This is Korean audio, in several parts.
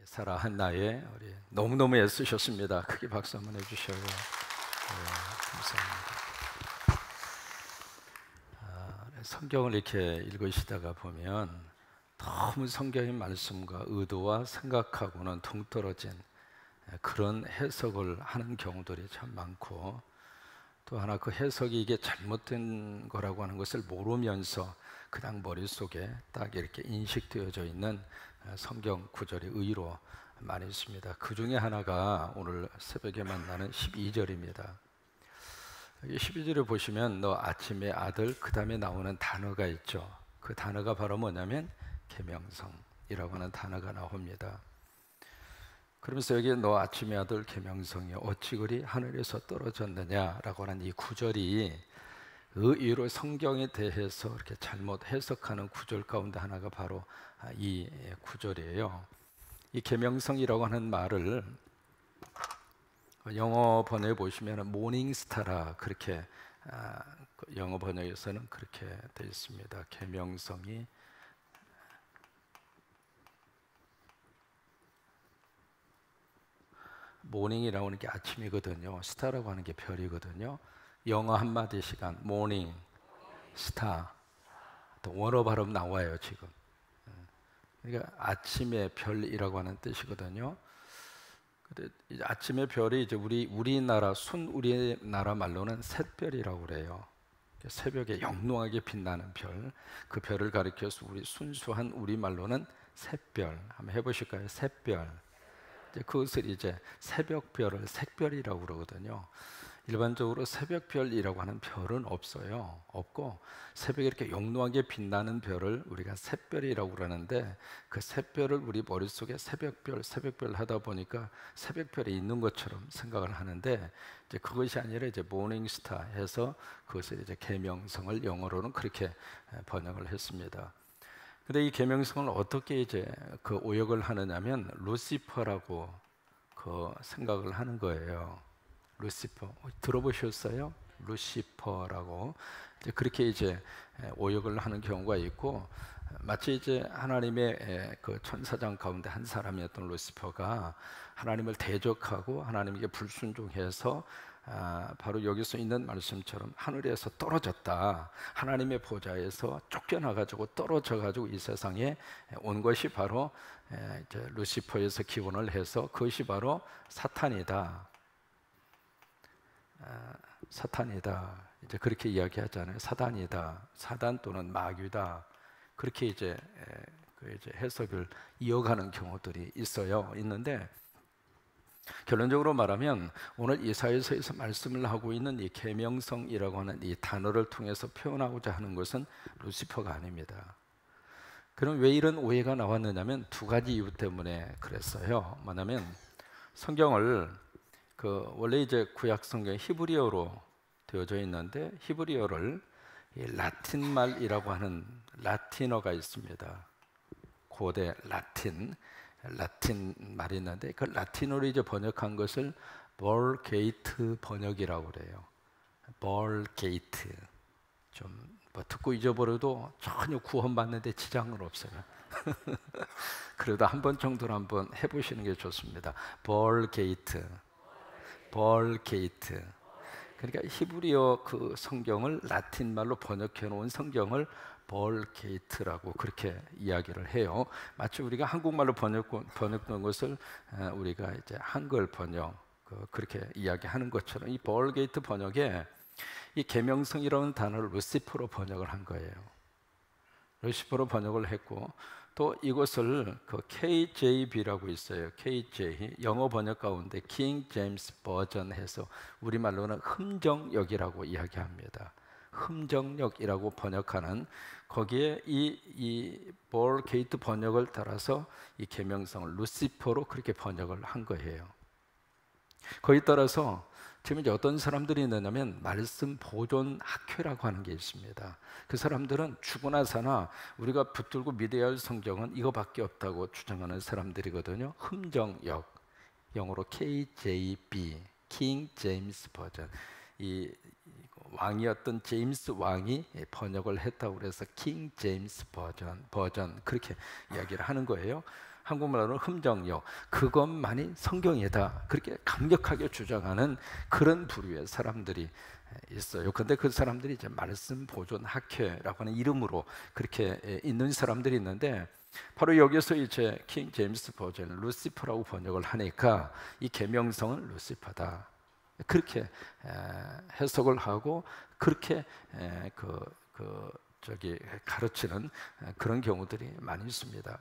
사라 한나의 우리 너무너무 애쓰셨습니다. 크게 박수 한번 해주셔요. 감사합니다. 성경을 이렇게 읽으시다가 보면 너무 성경의 말씀과 의도와 생각하고는 동떨어진 그런 해석을 하는 경우들이 참 많고, 또 하나 그 해석이 이게 잘못된 거라고 하는 것을 모르면서 그냥 머릿속에 딱 이렇게 인식되어져 있는 성경 구절이 의로 많이 있습니다. 그 중에 하나가 오늘 새벽에 만나는 12절입니다. 12절에 보시면 너 아침의 아들, 그 다음에 나오는 단어가 있죠. 그 단어가 바로 뭐냐면 계명성이라고 하는 단어가 나옵니다. 그러면서 여기 너 아침의 아들 계명성이 어찌 그리 하늘에서 떨어졌느냐라고 하는 이 구절이 의외로 성경에 대해서 이렇게 잘못 해석하는 구절 가운데 하나가 바로 이 구절이에요. 이 계명성이라고 하는 말을 영어 번역에 보시면 모닝스타라 그렇게 영어 번역에서는 그렇게 되어 있습니다. 계명성이 모닝이라고 하는 게 아침이거든요. 스타라고 하는 게 별이거든요. 영어 한마디 시간 모닝, 스타, 또 원어 발음 나와요 지금. 그러니까 아침의 별이라고 하는 뜻이거든요. 근데 아침의 별이 이제 우리나라 우리나라 말로는 샛별이라고 그래요. 새벽에 영롱하게 빛나는 별, 그 별을 가리켜서 우리 순수한 우리 말로는 샛별. 한번 해보실까요? 샛별. 그것을 이제 새벽별을 색별이라고 그러거든요. 일반적으로 새벽별이라고 하는 별은 없어요. 없고 새벽에 이렇게 영롱하게 빛나는 별을 우리가 샛별이라고 그러는데, 그 샛별을 우리 머릿속에 새벽별 하다 보니까 새벽별이 있는 것처럼 생각을 하는데, 이제 그것이 아니라 이제 모닝스타 해서 그것을 이제 계명성을 영어로는 그렇게 번역을 했습니다. 근데 이 계명성을 어떻게 이제 그 오역을 하느냐면 루시퍼라고 그 생각을 하는 거예요. 루시퍼 들어보셨어요? 루시퍼라고 이제 그렇게 이제 오역을 하는 경우가 있고, 마치 이제 하나님의 그 천사장 가운데 한 사람이었던 루시퍼가 하나님을 대적하고 하나님께 불순종해서 바로 여기서 있는 말씀처럼 하늘에서 떨어졌다. 하나님의 보좌에서 쫓겨나가지고 떨어져가지고 이 세상에 온 것이 바로 이제 루시퍼에서 기원을 해서 그것이 바로 사탄이다. 사탄이다. 이제 그렇게 이야기하잖아요. 사단이다. 사단 또는 마귀다. 그렇게 이제 해석을 이어가는 경우들이 있는데, 결론적으로 말하면 오늘 이사야서에서 말씀을 하고 있는 이 계명성이라고 하는 이 단어를 통해서 표현하고자 하는 것은 루시퍼가 아닙니다. 그럼 왜 이런 오해가 나왔느냐면 두 가지 이유 때문에 그랬어요. 뭐냐면 성경을 원래 이제 구약 성경 히브리어로 되어져 있는데, 히브리어를 라틴 말이라고 하는 라틴어가 있습니다. 고대 라틴 말이 있는데, 그 라틴어로 이제 번역한 것을 벌게이트 번역이라고 그래요. 벌게이트. 좀 뭐 듣고 잊어버려도 전혀 구원받는데 지장은 없어요. 그래도 한 번 정도는 한번 해보시는 게 좋습니다. 벌게이트. 그러니까 히브리어 그 성경을 라틴 말로 번역해 놓은 성경을 벌게이트라고 그렇게 이야기를 해요. 마치 우리가 한국말로 번역된 것을 우리가 이제 한글 번역 그렇게 이야기하는 것처럼 이 벌게이트 번역에 이 계명성이라는 단어를 루시퍼로 번역을 한 거예요. 루시퍼로 번역을 했고, 또 이것을 그 KJB라고 있어요. KJ 영어 번역 가운데 킹 제임스 버전 해서 우리말로는 흠정역이라고 이야기합니다. 흠정역이라고 번역하는 거기에 이 벌게이트 번역을 따라서 이 계명성을 루시퍼로 그렇게 번역을 한 거예요. 거기에 따라서 지금 이제 어떤 사람들이 있느냐면 말씀 보존 학회라고 하는 게 있습니다. 그 사람들은 죽으나 사나 우리가 붙들고 믿어야 할 성경은 이거밖에 없다고 주장하는 사람들이거든요. 흠정역, 영어로 KJB, 킹 제임스 버전. 이 왕이었던 제임스 왕이 번역을 했다고 그래서 킹 제임스 버전 그렇게 이야기를 하는 거예요. 한국말로는 흠정력, 그것만이 성경이다. 그렇게 강력하게 주장하는 그런 부류의 사람들이 있어요. 근데 그 사람들이 이제 말씀 보존 학회라고 하는 이름으로 그렇게 있는 사람들이 있는데, 바로 여기서 이제 킹 제임스 버전 루시퍼라고 번역을 하니까 이 계명성은 루시퍼다. 그렇게 해석을 하고 그렇게 가르치는 그런 경우들이 많이 있습니다.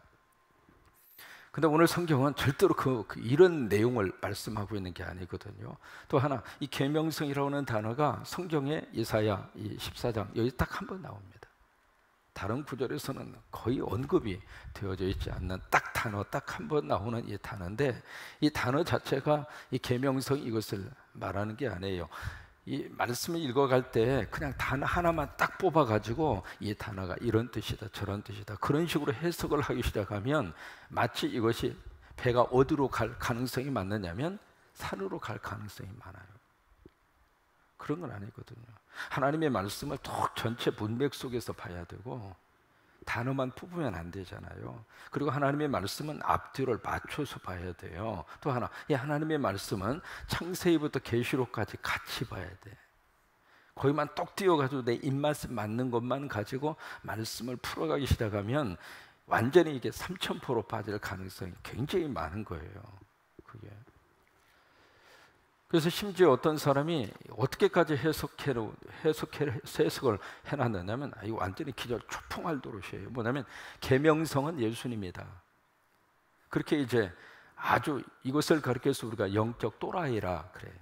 근데 오늘 성경은 절대로 이런 내용을 말씀하고 있는 게 아니거든요. 또 하나, 이 계명성이라고 하는 단어가 성경의 이사야 이 14장 여기 딱 한 번 나옵니다. 다른 구절에서는 거의 언급이 되어져 있지 않는 딱 단어 딱 한 번 나오는 이 단어인데, 이 단어 자체가 이 계명성 이것을 말하는 게 아니에요. 이 말씀을 읽어갈 때 그냥 단어 하나만 딱 뽑아가지고 이 단어가 이런 뜻이다 저런 뜻이다 그런 식으로 해석을 하기 시작하면 마치 이것이 배가 어디로 갈 가능성이 많느냐면 산으로 갈 가능성이 많아요. 그런 건 아니거든요. 하나님의 말씀을 톡 전체 문맥 속에서 봐야 되고 단어만 뽑으면 안 되잖아요. 그리고 하나님의 말씀은 앞뒤를 맞춰서 봐야 돼요. 또 하나, 이 하나님의 말씀은 창세기부터 계시록까지 같이 봐야 돼. 거기만 똑 띄워가지고 내 입맛에 맞는 것만 가지고 말씀을 풀어가기 시작하면 완전히 이게 3000% 빠질 가능성이 굉장히 많은 거예요. 그게. 그래서 심지어 어떤 사람이 어떻게까지 해석을 해놨느냐면 이거 완전히 기절 초풍할 도릇이에요. 뭐냐면 계명성은 예수님이다. 그렇게 이제 아주 이것을 가르쳐서 우리가 영적 또라이라 그래요.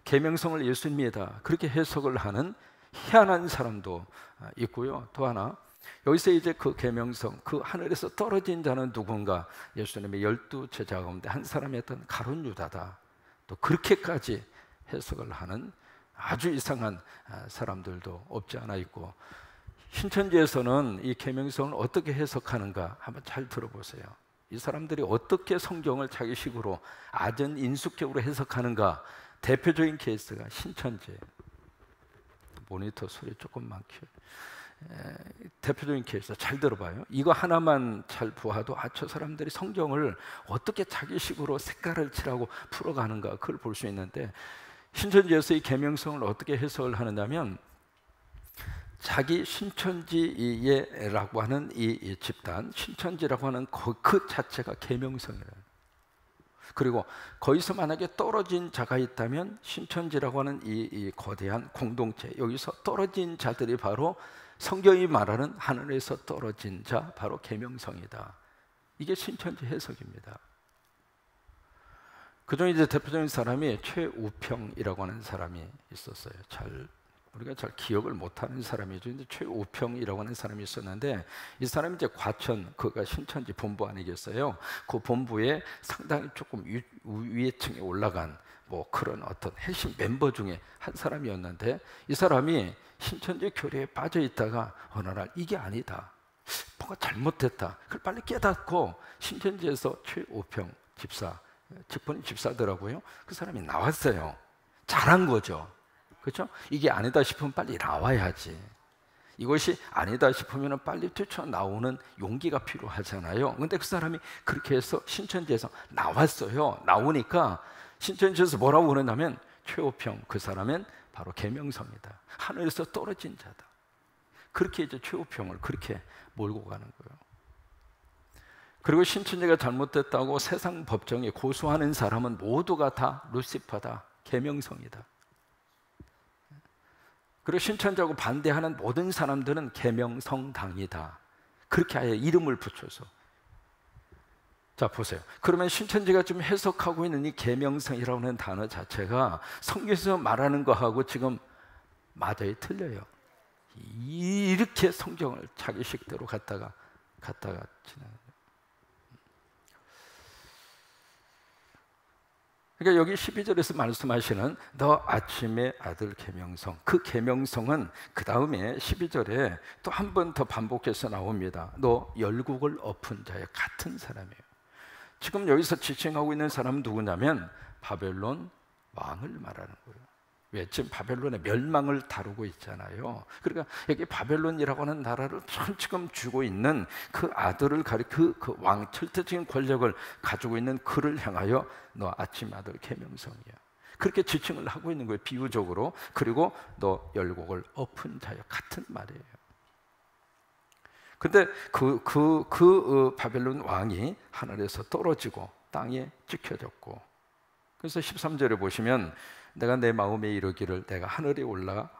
계명성을 예수님이다. 그렇게 해석을 하는 희한한 사람도 있고요. 또 하나, 여기서 이제 그 계명성, 그 하늘에서 떨어진 자는 누군가? 예수님의 12 제자 가운데 한 사람이었던 가룟 유다다. 또 그렇게까지 해석을 하는 아주 이상한 사람들도 없지 않아 있고, 신천지에서는 이 계명성을 어떻게 해석하는가 한번 잘 들어보세요. 이 사람들이 어떻게 성경을 자기식으로 아전 인수격으로 해석하는가. 대표적인 케이스가 신천지예요. 모니터 소리 조금만 대표적인 케이스 잘 들어봐요. 이거 하나만 잘 보아도 저 사람들이 성경을 어떻게 자기식으로 색깔을 칠하고 풀어가는가 그걸 볼 수 있는데, 신천지에서 이 계명성을 어떻게 해석을 하느냐면 자기 신천지라고 하는 이 집단, 신천지라고 하는 그 자체가 계명성이래요. 그리고 거기서 만약에 떨어진 자가 있다면 신천지라고 하는 이 거대한 공동체, 여기서 떨어진 자들이 바로 성경이 말하는 하늘에서 떨어진 자, 바로 계명성이다. 이게 신천지 해석입니다. 그중에 이제 대표적인 사람이 최우평이라고 하는 사람이 있었어요. 우리가 잘 기억을 못하는 사람이죠. 근데 최우평이라고 하는 사람이 있었는데, 이 사람이 이제 과천, 그가 신천지 본부 아니겠어요? 그 본부에 상당히 조금 위층에 올라간 뭐 그런 어떤 핵심 멤버 중에 한 사람이었는데, 이 사람이 신천지 교리에 빠져 있다가 어느 날 이게 아니다, 뭔가 잘못됐다, 그걸 빨리 깨닫고 신천지에서 최우평 집사, 직분이 집사더라고요. 그 사람이 나왔어요. 잘한 거죠. 그렇죠? 이게 아니다 싶으면 빨리 나와야지. 이것이 아니다 싶으면 빨리 뛰쳐나오는 용기가 필요하잖아요. 근데 그 사람이 그렇게 해서 신천지에서 나왔어요. 나오니까 신천지에서 뭐라고 그러냐면 최우평, 그 사람은 바로 계명성이다. 하늘에서 떨어진 자다. 그렇게 이제 최우평을 그렇게 몰고 가는 거예요. 그리고 신천지가 잘못됐다고 세상 법정에 고소하는 사람은 모두가 다 루시퍼다, 계명성이다. 그리고 신천지하고 반대하는 모든 사람들은 계명성당이다. 그렇게 아예 이름을 붙여서. 자, 보세요. 그러면 신천지가 좀 해석하고 있는 이 계명성이라고 하는 단어 자체가 성경에서 말하는 거하고 지금 맞아요, 틀려요. 이렇게 성경을 자기 식대로 갖다가 지나가요. 그러니까 여기 12절에서 말씀하시는 너 아침의 아들 계명성, 그 계명성은 그 다음에 12절에 또 한 번 더 반복해서 나옵니다. 너 열국을 엎은 자의 같은 사람이에요. 지금 여기서 지칭하고 있는 사람은 누구냐면 바벨론 왕을 말하는 거예요. 왜? 지금 바벨론의 멸망을 다루고 있잖아요. 그러니까 여기 바벨론이라고 하는 나라를 지금 쥐고 있는 그 아들을 그 왕, 절대적인 권력을 가지고 있는 그를 향하여 너 아침 아들 계명성이야, 그렇게 지칭을 하고 있는 거예요, 비유적으로. 그리고 너 열곡을 엎은 자여, 같은 말이에요. 근데 바벨론 왕이 하늘에서 떨어지고 땅에 찍혀졌고, 그래서 13절에 보시면 내가 내 마음에 이르기를 내가 하늘에 올라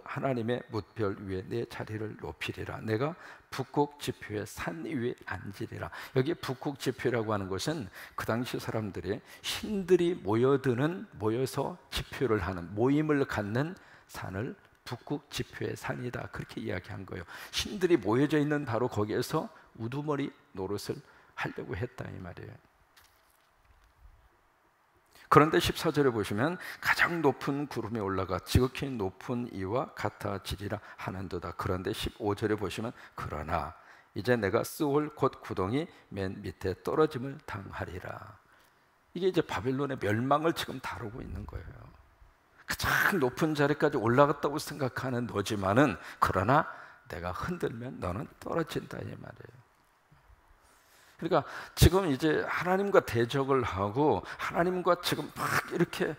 하나님의 뭇별 위에 내 자리를 높이리라. 내가 북극 지표의 산 위에 앉으리라. 여기 북극 지표라고 하는 것은 그 당시 사람들이 신들이 모여서 지표를 하는, 모임을 갖는 산을 북극 지표의 산이다, 그렇게 이야기한 거예요. 신들이 모여져 있는 바로 거기에서 우두머리 노릇을 하려고 했다, 이 말이에요. 그런데 14절에 보시면 가장 높은 구름에 올라가 지극히 높은 이와 같아지리라 하는도다. 그런데 15절에 보시면 그러나 이제 내가 스올 곧 구덩이 맨 밑에 떨어짐을 당하리라. 이게 이제 바벨론의 멸망을 지금 다루고 있는 거예요. 가장 높은 자리까지 올라갔다고 생각하는 너지만은 그러나 내가 흔들면 너는 떨어진다, 이 말이에요. 그러니까 지금 이제 하나님과 대적을 하고 하나님과 지금 막 이렇게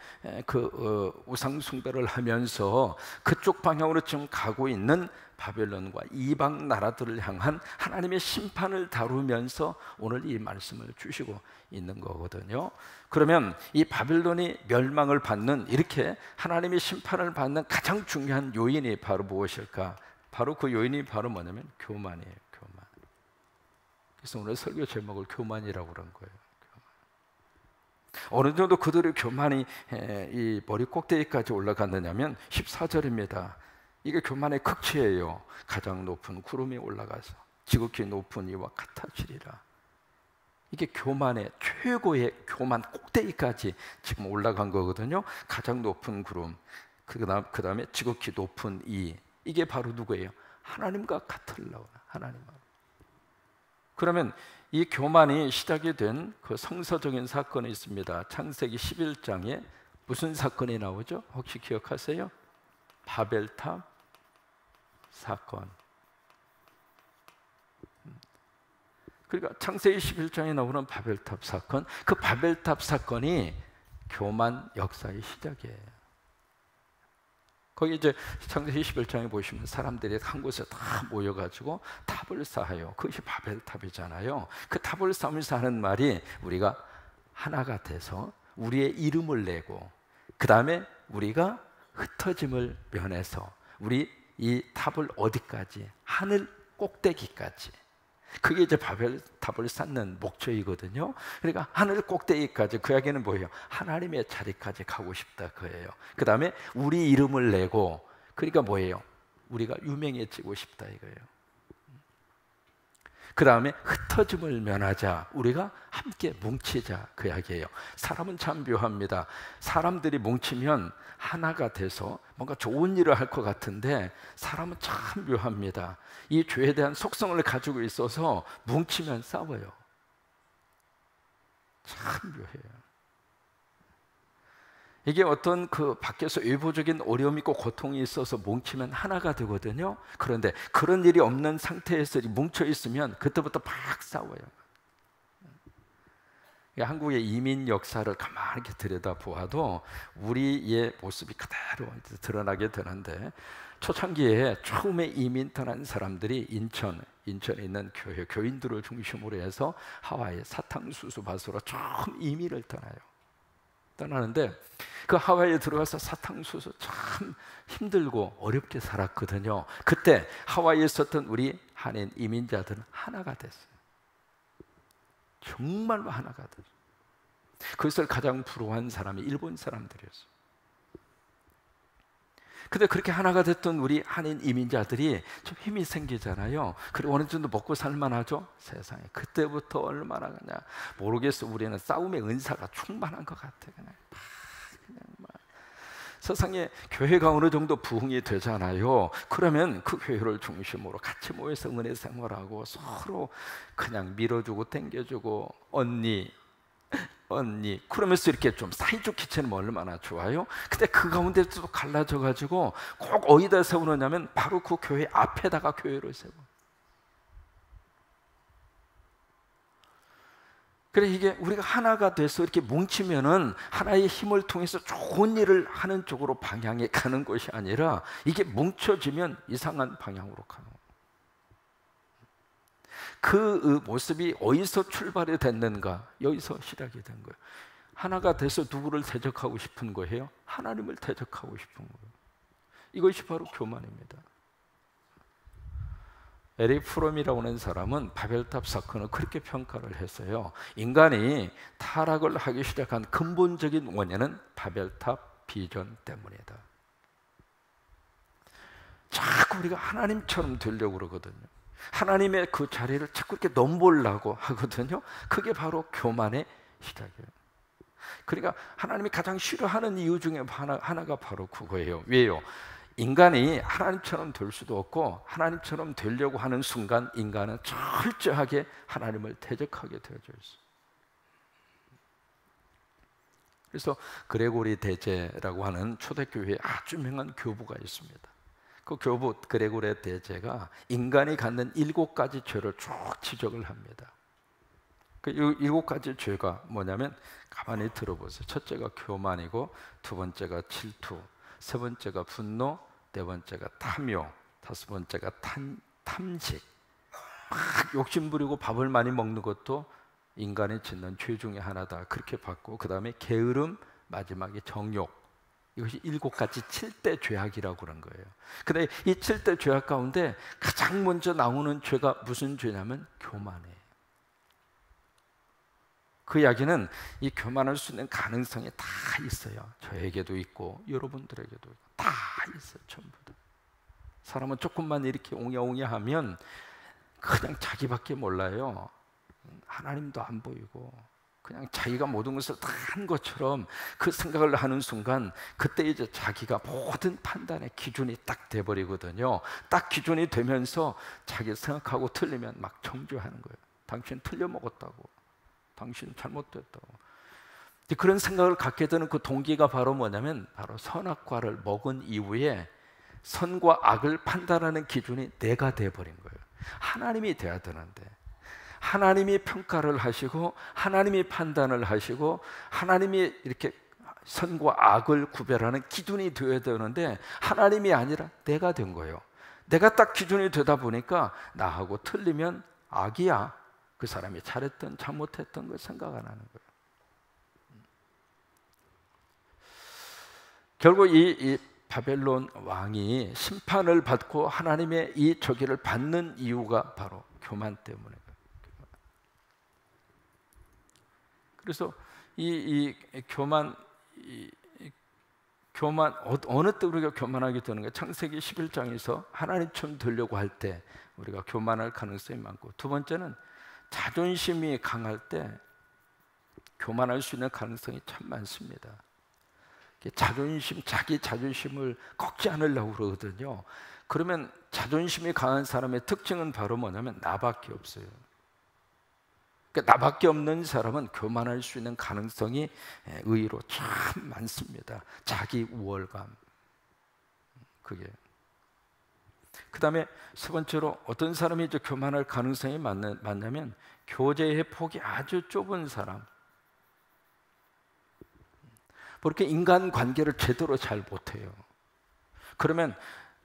우상 숭배를 하면서 그쪽 방향으로 지금 가고 있는 바벨론과 이방 나라들을 향한 하나님의 심판을 다루면서 오늘 이 말씀을 주시고 있는 거거든요. 그러면 이 바벨론이 멸망을 받는, 이렇게 하나님의 심판을 받는 가장 중요한 요인이 바로 무엇일까? 바로 그 요인이 바로 뭐냐면 교만이에요. 교만. 그래서 오늘 설교 제목을 교만이라고 그런 거예요. 어느 정도 그들의 교만이 이 머리 꼭대기까지 올라갔느냐면 14절입니다. 이게 교만의 극치예요. 가장 높은 구름이 올라가서 지극히 높은 이와 같아지리라. 이게 교만의 최고의 교만 꼭대기까지 지금 올라간 거거든요. 가장 높은 구름, 그 다음에 지극히 높은 이, 이게 바로 누구예요? 하나님과 같으려고, 하나님과. 그러면 이 교만이 시작이 된 그 성서적인 사건이 있습니다. 창세기 11장에 무슨 사건이 나오죠? 혹시 기억하세요? 바벨탑 사건. 그러니까 창세기 11장에 나오는 바벨탑 사건, 그 바벨탑 사건이 교만 역사의 시작이에요. 거기 이제 창세기 11장에 보시면 사람들이 한 곳에 다 모여가지고 탑을 쌓아요. 그것이 바벨탑이잖아요. 그 탑을 쌓으면서 하는 말이 우리가 하나가 돼서 우리의 이름을 내고, 그 다음에 우리가 흩어짐을 면해서 우리 이 탑을 어디까지? 하늘 꼭대기까지. 그게 이제 바벨탑을 쌓는 목적이거든요. 그러니까 하늘 꼭대기까지, 그 이야기는 뭐예요? 하나님의 자리까지 가고 싶다, 그예요. 그 다음에 우리 이름을 내고, 그러니까 뭐예요? 우리가 유명해지고 싶다, 이거예요. 그 다음에 흩어짐을 면하자, 우리가 함께 뭉치자, 그 이야기예요. 사람은 참 묘합니다. 사람들이 뭉치면 하나가 돼서 뭔가 좋은 일을 할 것 같은데 사람은 참 묘합니다. 이 죄에 대한 속성을 가지고 있어서 뭉치면 싸워요. 참 묘해요. 이게 어떤 그 밖에서 외부적인 어려움이 있고 고통이 있어서 뭉치면 하나가 되거든요. 그런데 그런 일이 없는 상태에서 뭉쳐 있으면 그때부터 막 싸워요. 한국의 이민 역사를 가만히 이렇게 들여다보아도 우리의 모습이 그대로 드러나게 되는데, 초창기에 처음에 이민 떠난 사람들이 인천에 있는 교인들을 중심으로 해서 하와이 사탕수수 밭으로 처음 이민을 떠나는데, 그 하와이에 들어가서 사탕수수 참 힘들고 어렵게 살았거든요. 그때 하와이에 있었던 우리 한인 이민자들은 하나가 됐어요. 정말로 하나가 됐어요. 그것을 가장 부러워한 사람이 일본 사람들이었어요. 근데 그렇게 하나가 됐던 우리 한인 이민자들이 좀 힘이 생기잖아요. 그리고 어느 정도 먹고 살만하죠? 세상에. 그때부터 얼마나 그냥 모르겠어. 우리는 싸움의 은사가 충만한 것 같아. 그냥 막 세상에 교회가 어느 정도 부흥이 되잖아요. 그러면 그 교회를 중심으로 같이 모여서 은혜 생활하고 서로 그냥 밀어주고 당겨주고, 언니 언니 그러면서 이렇게 좀 사이좋게 지내면 얼마나 좋아요? 근데 그 가운데서도 갈라져 가지고 꼭 어디다 세우느냐면 바로 그 교회 앞에다가 교회를 세워. 그래, 이게 우리가 하나가 돼서 이렇게 뭉치면은 하나의 힘을 통해서 좋은 일을 하는 쪽으로 방향에 가는 것이 아니라 이게 뭉쳐지면 이상한 방향으로 가는 거예요. 그 모습이 어디서 출발이 됐는가? 여기서 시작이 된 거예요. 하나가 돼서 누구를 대적하고 싶은 거예요? 하나님을 대적하고 싶은 거예요. 이것이 바로 교만입니다. 에릭 프롬이라고 하는 사람은 바벨탑 사건을 그렇게 평가를 했어요. 인간이 타락을 하기 시작한 근본적인 원인은 바벨탑 비전 때문이다. 자꾸 우리가 하나님처럼 되려고 그러거든요. 하나님의 그 자리를 자꾸 이렇게 넘보려고 하거든요. 그게 바로 교만의 시작이에요. 그러니까 하나님이 가장 싫어하는 이유 중에 하나가 바로 그거예요. 왜요? 인간이 하나님처럼 될 수도 없고 하나님처럼 되려고 하는 순간 인간은 철저하게 하나님을 대적하게 되어져 있어요. 그래서 그레고리 대제라고 하는 초대교회에 아주 유명한 교부가 있습니다. 그 교부 그레고리 대제가 인간이 갖는 7가지 죄를 쭉 지적을 합니다. 그 7가지 죄가 뭐냐면 가만히 들어보세요. 첫째가 교만이고, 두 번째가 질투, 세 번째가 분노, 네 번째가 탐욕, 다섯 번째가 탐식. 막 욕심부리고 밥을 많이 먹는 것도 인간이 짓는 죄 중에 하나다. 그렇게 봤고, 그 다음에 게으름, 마지막에 정욕. 이것이 7가지 7대 죄악이라고 그런 거예요. 근데 이 7대 죄악 가운데 가장 먼저 나오는 죄가 무슨 죄냐면 교만이에요. 그 이야기는 이 교만할 수 있는 가능성이 다 있어요. 저에게도 있고 여러분들에게도 있고 다 있어요. 전부 다. 사람은 조금만 이렇게 옹야옹야 하면 그냥 자기밖에 몰라요. 하나님도 안 보이고 그냥 자기가 모든 것을 다 한 것처럼 그 생각을 하는 순간 그때 이제 자기가 모든 판단의 기준이 딱 돼버리거든요. 딱 기준이 되면서 자기 생각하고 틀리면 막 정죄하는 거예요. 당신 틀려 먹었다고, 당신 잘못됐다고. 그런 생각을 갖게 되는 그 동기가 바로 뭐냐면 바로 선악과를 먹은 이후에 선과 악을 판단하는 기준이 내가 돼버린 거예요. 하나님이 돼야 되는데 하나님이 평가를 하시고 하나님이 판단을 하시고 하나님이 이렇게 선과 악을 구별하는 기준이 되어야 되는데 하나님이 아니라 내가 된 거예요. 내가 딱 기준이 되다 보니까 나하고 틀리면 악이야. 그 사람이 잘했던 잘못했던 걸 생각 안 하는 거예요. 결국 이 바벨론 왕이 심판을 받고 하나님의 이 저기를 받는 이유가 바로 교만 때문에. 그래서 이 교만 어느 때 우리가 교만하게 되는 거예요? 창세기 11장에서 하나님처럼 되려고 할 때 우리가 교만할 가능성이 많고, 두 번째는 자존심이 강할 때 교만할 수 있는 가능성이 참 많습니다. 자기 자존심을 꺾지 않으려고 그러거든요. 그러면 자존심이 강한 사람의 특징은 바로 뭐냐면 나밖에 없어요. 그러니까 나밖에 없는 사람은 교만할 수 있는 가능성이 의외로 참 많습니다. 자기 우월감. 그게. 그 다음에 세 번째로 어떤 사람이 이제 교만할 가능성이 많냐면 교제의 폭이 아주 좁은 사람. 그렇게 인간관계를 제대로 잘 못해요. 그러면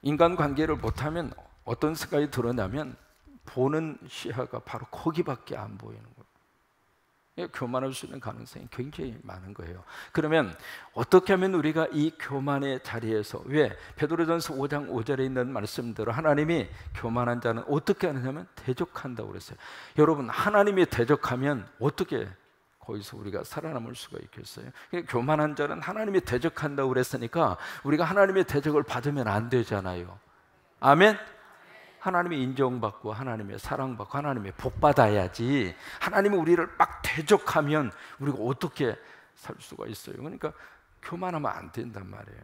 인간관계를 못하면 어떤 생각이 들었냐면 보는 시야가 바로 거기밖에 안 보이는 거예요. 교만할 수 있는 가능성이 굉장히 많은 거예요. 그러면 어떻게 하면 우리가 이 교만의 자리에서, 왜 베드로전서 5장 5절에 있는 말씀대로 하나님이 교만한 자는 어떻게 하느냐면 대적한다고 그랬어요. 여러분, 하나님이 대적하면 어떻게 거기서 우리가 살아남을 수가 있겠어요? 교만한 자는 하나님이 대적한다고 그랬으니까 우리가 하나님의 대적을 받으면 안 되잖아요. 아멘? 하나님의 인정받고 하나님의 사랑받고 하나님의 복받아야지, 하나님이 우리를 막 대적하면 우리가 어떻게 살 수가 있어요? 그러니까 교만하면 안 된단 말이에요.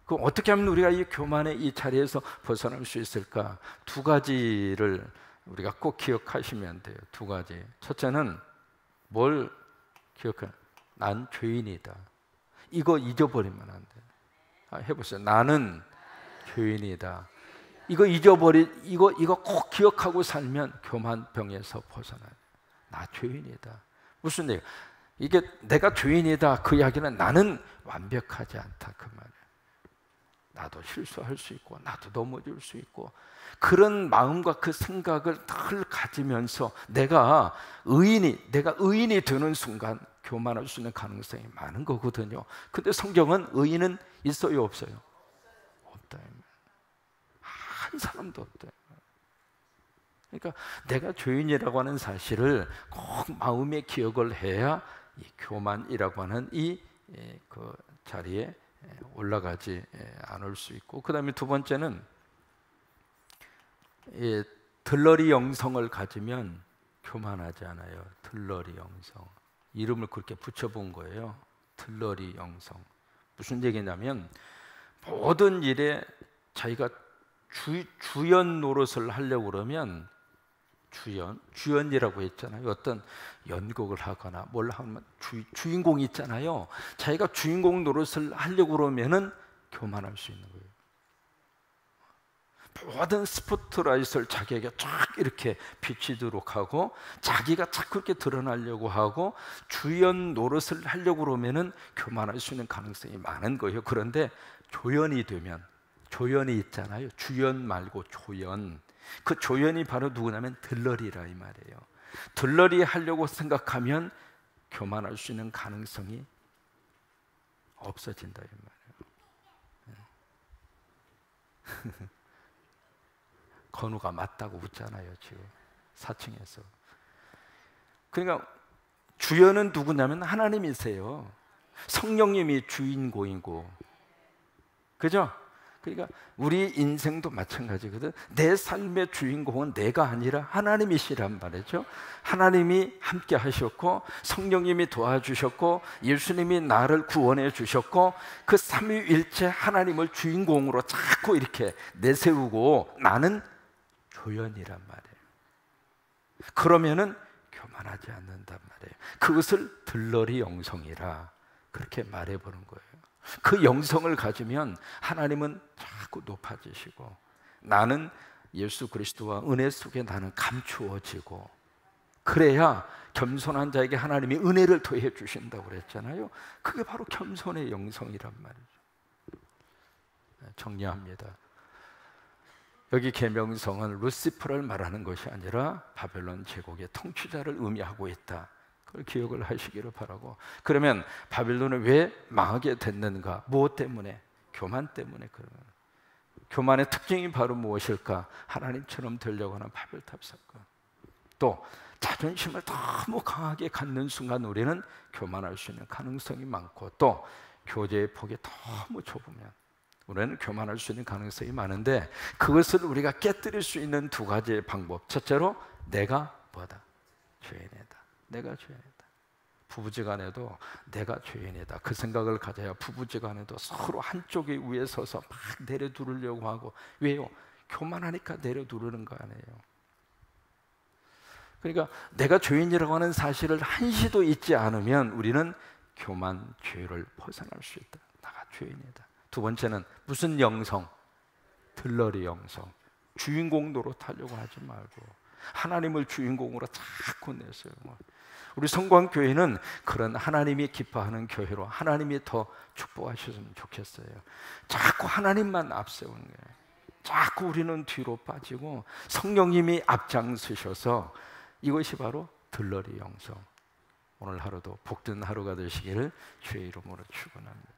그럼 어떻게 하면 우리가 이 교만의 이 자리에서 벗어날 수 있을까? 두 가지를 우리가 꼭 기억하시면 돼요. 두 가지. 첫째는 뭘 기억해요? 난 죄인이다. 이거 잊어버리면 안 돼. 해보세요. 나는 죄인이다. 이거 이거 꼭 기억하고 살면 교만병에서 벗어나요. 나 죄인이다. 무슨 얘기? 이게 내가 죄인이다. 그 이야기는 나는 완벽하지 않다. 그 말이에요. 나도 실수할 수 있고, 나도 넘어질 수 있고, 그런 마음과 그 생각을 늘 가지면서 내가 의인이 되는 순간 교만할 수 있는 가능성이 많은 거거든요. 근데 성경은 의인은 있어요, 없어요? 없다. 한 사람도 없다. 그러니까 내가 죄인이라고 하는 사실을 꼭 마음에 기억을 해야 이 교만이라고 하는 그 자리에 올라가지 않을 수 있고, 그 다음에 두 번째는 들러리 영성을 가지면 교만하지 않아요. 들러리 영성. 이름을 그렇게 붙여본 거예요. 들러리 영성. 무슨 얘기냐면 모든 일에 자기가 주연 노릇을 하려고 그러면 주연이라고 했잖아요. 어떤 연극을 하거나 뭘 하면 주인공이 있잖아요. 자기가 주인공 노릇을 하려고 그러면은 교만할 수 있는 거예요. 모든 스포트라이트를 자기에게 쫙 이렇게 비치도록 하고, 자기가 자꾸 이렇게 드러나려고 하고 주연 노릇을 하려고 그러면은 교만할 수 있는 가능성이 많은 거예요. 그런데 조연이 되면, 조연이 있잖아요. 주연 말고 조연. 그 조연이 바로 누구냐면 들러리라 이 말이에요. 들러리 하려고 생각하면 교만할 수 있는 가능성이 없어진다 이 말이에요. 건우가 맞다고 웃잖아요, 지금 4층에서. 그러니까 주연은 누구냐면 하나님이세요. 성령님이 주인공이고, 그죠? 그러니까 우리 인생도 마찬가지거든. 내 삶의 주인공은 내가 아니라 하나님이시란 말이죠. 하나님이 함께 하셨고, 성령님이 도와주셨고, 예수님이 나를 구원해 주셨고, 그 삼위일체 하나님을 주인공으로 자꾸 이렇게 내세우고 나는 조연이란 말이에요. 그러면은 교만하지 않는단 말이에요. 그것을 들러리 영성이라 그렇게 말해보는 거예요. 그 영성을 가지면 하나님은 자꾸 높아지시고, 나는 예수 그리스도와 은혜 속에 나는 감추어지고, 그래야 겸손한 자에게 하나님이 은혜를 더해 주신다고 그랬잖아요. 그게 바로 겸손의 영성이란 말이죠. 정리합니다. 여기 계명성은 루시퍼를 말하는 것이 아니라 바벨론 제국의 통치자를 의미하고 있다. 그걸 기억을 하시기를 바라고. 그러면 바벨론은 왜 망하게 됐는가? 무엇 때문에? 교만 때문에. 그러면 교만의 특징이 바로 무엇일까? 하나님처럼 되려고 하는 바벨탑 사건. 또 자존심을 너무 강하게 갖는 순간 우리는 교만할 수 있는 가능성이 많고, 또 교제의 폭이 너무 좁으면 우리는 교만할 수 있는 가능성이 많은데, 그것을 우리가 깨뜨릴 수 있는 두 가지의 방법. 첫째로 내가 뭐다? 죄인이다. 내가 죄인이다. 부부지간에도 내가 죄인이다. 그 생각을 가져야 부부지간에도 서로 한쪽이 위에 서서 막 내려두르려고 하고. 왜요? 교만하니까 내려두르는 거 아니에요. 그러니까 내가 죄인이라고 하는 사실을 한시도 잊지 않으면 우리는 교만, 죄를 벗어날 수 있다. 내가 죄인이다. 두 번째는 무슨 영성? 들러리 영성. 주인공 노릇하려고 하지 말고 하나님을 주인공으로 자꾸 내세요. 우리 성광교회는 그런 하나님이 기뻐하는 교회로 하나님이 더 축복하셨으면 좋겠어요. 자꾸 하나님만 앞세우는 거예요. 자꾸 우리는 뒤로 빠지고 성령님이 앞장서셔서, 이것이 바로 들러리 영성. 오늘 하루도 복된 하루가 되시기를 주의 이름으로 축원합니다.